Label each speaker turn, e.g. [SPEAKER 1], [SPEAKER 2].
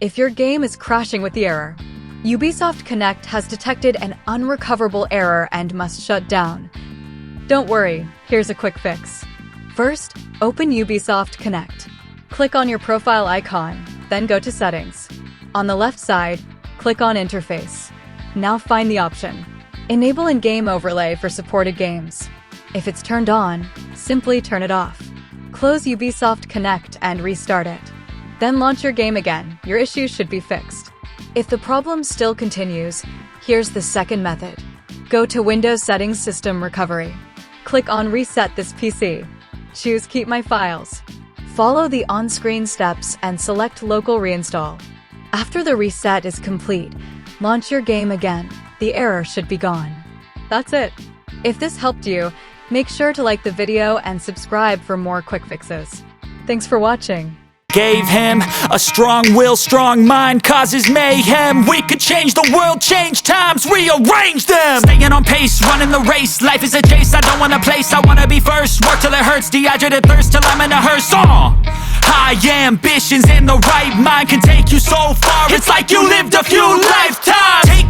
[SPEAKER 1] if your game is crashing with the error. Ubisoft Connect has detected an unrecoverable error and must shut down. Don't worry, here's a quick fix. First, open Ubisoft Connect. Click on your profile icon, then go to Settings. On the left side, click on Interface. Now find the option. Enable in-game overlay for supported games. If it's turned on, simply turn it off. Close Ubisoft Connect and restart it. Then launch your game again. Your issue should be fixed. If the problem still continues, here's the second method. Go to Windows Settings System Recovery. Click on Reset this PC. Choose Keep My Files. Follow the on-screen steps and select Local Reinstall. After the reset is complete, launch your game again. The error should be gone. That's it. If this helped you, make sure to like the video and subscribe for more quick fixes. Thanks for watching.
[SPEAKER 2] Gave him a strong will, strong mind causes mayhem. We could change the world, change times, rearrange them. Staying on pace, running the race. Life is a chase, I don't want a place. I wanna be first, work till it hurts. Dehydrated thirst till I'm in a hearse. High ambitions in the right mind can take you so far. It's like you lived a few lifetimes.